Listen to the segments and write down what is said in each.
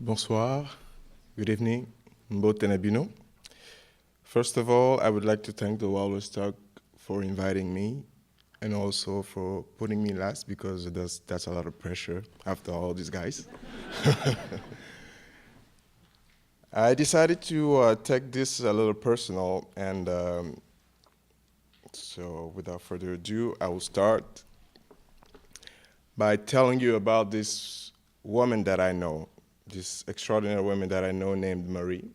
Bonsoir, good evening, Mbote Nabino. First of all, I would like to thank the Walrus Talk for inviting me and also for putting me last because that's a lot of pressure after all these guys. I decided to take this a little personal, and so without further ado, I will start by telling you about this woman that I know, this extraordinary woman that I know named Marie.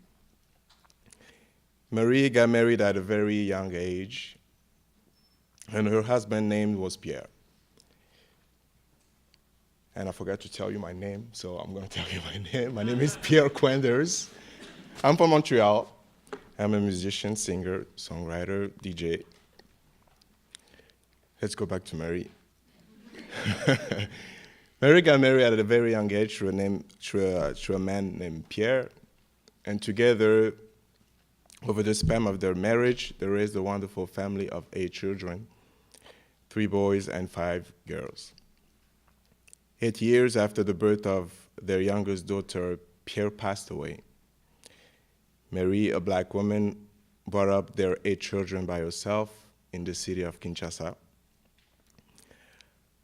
Marie got married at a very young age, and her husband's name was Pierre. And I forgot to tell you my name, so I'm going to tell you my name. My name is Pierre Kwenders. I'm from Montreal. I'm a musician, singer, songwriter, DJ. Let's go back to Marie. Marie got married at a very young age to a man named Pierre, and together, over the span of their marriage, they raised a wonderful family of 8 children, 3 boys and 5 girls. 8 years after the birth of their youngest daughter, Pierre passed away. Marie, a black woman, brought up their 8 children by herself in the city of Kinshasa.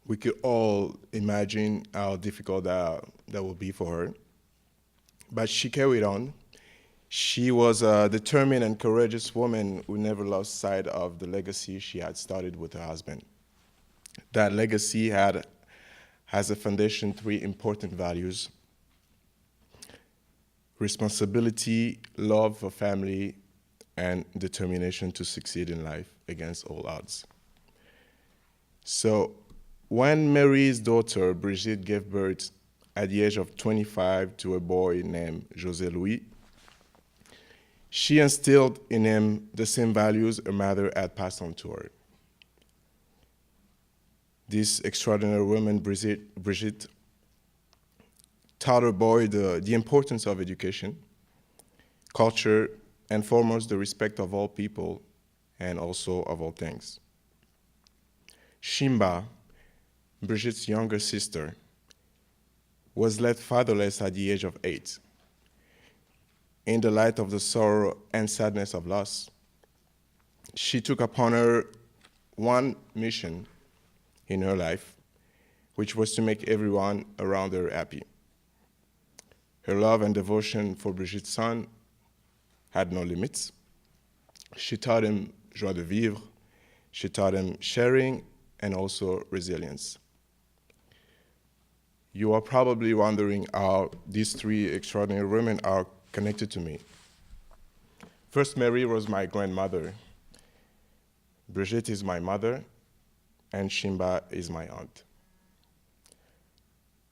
We could all imagine how difficult that will be for her. But she carried on. She was a determined and courageous woman who never lost sight of the legacy she had started with her husband. That legacy has a foundation 3 important values: responsibility, love for family, and determination to succeed in life against all odds. So when Marie's daughter, Brigitte, gave birth at the age of 25 to a boy named José Louis, she instilled in him the same values her mother had passed on to her. This extraordinary woman, Brigitte, taught her boy the importance of education, culture, and foremost the respect of all people and also of all things. Shimba, Brigitte's younger sister, was left fatherless at the age of 8. In the light of the sorrow and sadness of loss, she took upon her one mission in her life, which was to make everyone around her happy. Her love and devotion for Brigitte's son had no limits. She taught him joie de vivre, she taught him sharing and also resilience. You are probably wondering how these 3 extraordinary women are connected to me. First, Mary was my grandmother. Brigitte is my mother, and Shimba is my aunt.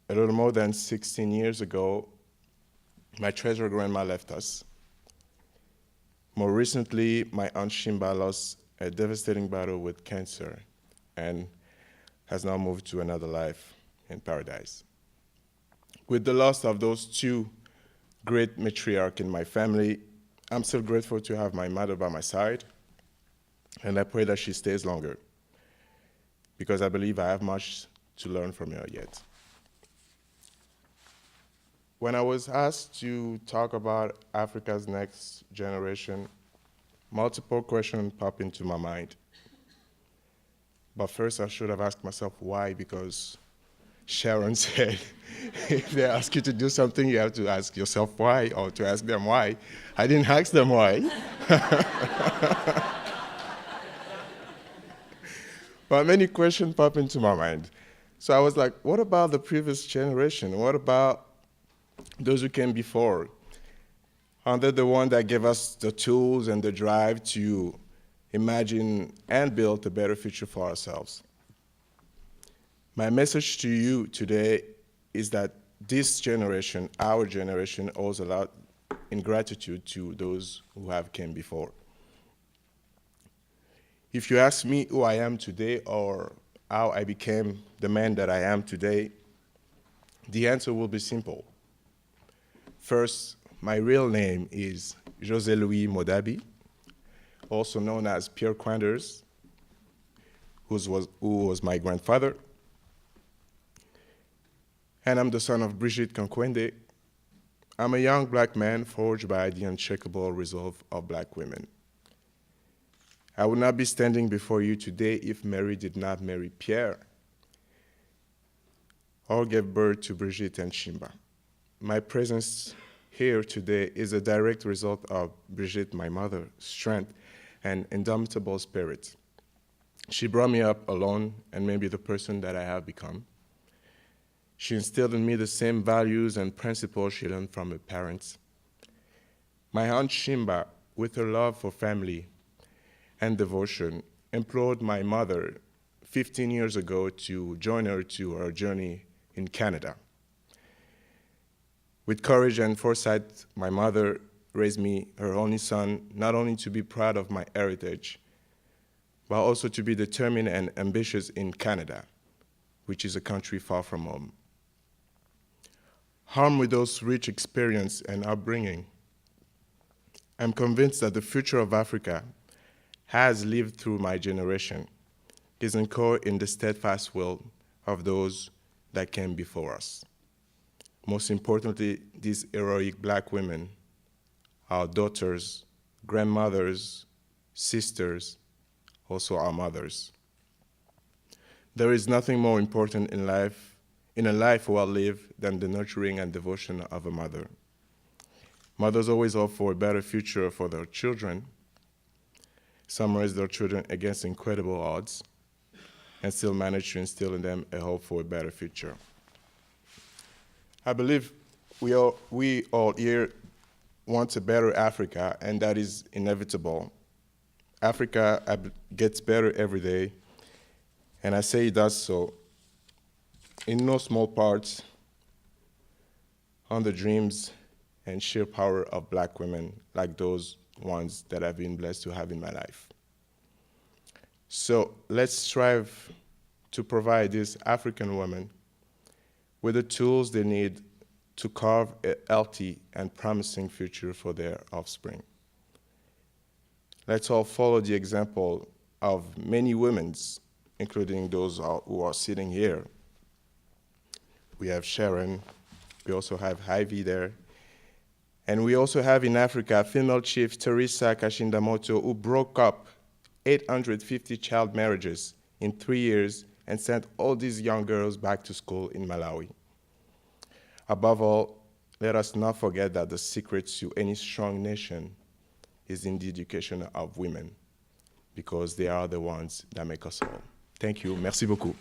A little more than 16 years ago, my treasured grandma left us. More recently, my aunt Shimba lost a devastating battle with cancer and has now moved to another life in paradise. With the loss of those 2 great matriarchs in my family, I'm still grateful to have my mother by my side, and I pray that she stays longer, because I believe I have much to learn from her yet. When I was asked to talk about Africa's next generation, multiple questions popped into my mind. But first, I should have asked myself why, because Sharon said, if they ask you to do something, you have to ask yourself why, or to ask them why. I didn't ask them why. But many questions pop into my mind. So I was like, what about the previous generation? What about those who came before? Aren't they the one that gave us the tools and the drive to imagine and build a better future for ourselves? My message to you today is that this generation, our generation, owes a lot in gratitude to those who have came before. If you ask me who I am today or how I became the man that I am today, the answer will be simple. First, my real name is José Louis Modabi, also known as Pierre Kwenders, who was my grandfather. And I'm the son of Brigitte Kankwende, I'm a young black man forged by the unshakable resolve of black women. I would not be standing before you today if Mary did not marry Pierre or give birth to Brigitte and Shimba. My presence here today is a direct result of Brigitte, my mother, strength and indomitable spirit. She brought me up alone and made me the person that I have become. She instilled in me the same values and principles she learned from her parents. My aunt Shimba, with her love for family and devotion, implored my mother 15 years ago to join her to her journey in Canada. With courage and foresight, my mother raised me, her only son, not only to be proud of my heritage, but also to be determined and ambitious in Canada, which is a country far from home. Armed with those rich experience and upbringing, I'm convinced that the future of Africa has lived through my generation, is anchored in the steadfast will of those that came before us. Most importantly, these heroic black women, our daughters, grandmothers, sisters, also our mothers. There is nothing more important in a life well lived, than the nurturing and devotion of a mother. Mothers always hope for a better future for their children. Some raise their children against incredible odds and still manage to instill in them a hope for a better future. I believe we all here want a better Africa, and that is inevitable. Africa gets better every day, and I say it does so in no small part on the dreams and sheer power of black women like those ones that I've been blessed to have in my life. So let's strive to provide these African women with the tools they need to carve a healthy and promising future for their offspring. Let's all follow the example of many women, including those who are sitting here. We have Sharon, we also have Ivy there, and we also have in Africa female chief Teresa Kashindamoto, who broke up 850 child marriages in 3 years and sent all these young girls back to school in Malawi. Above all, let us not forget that the secret to any strong nation is in the education of women, because they are the ones that make us all. Thank you. Merci beaucoup.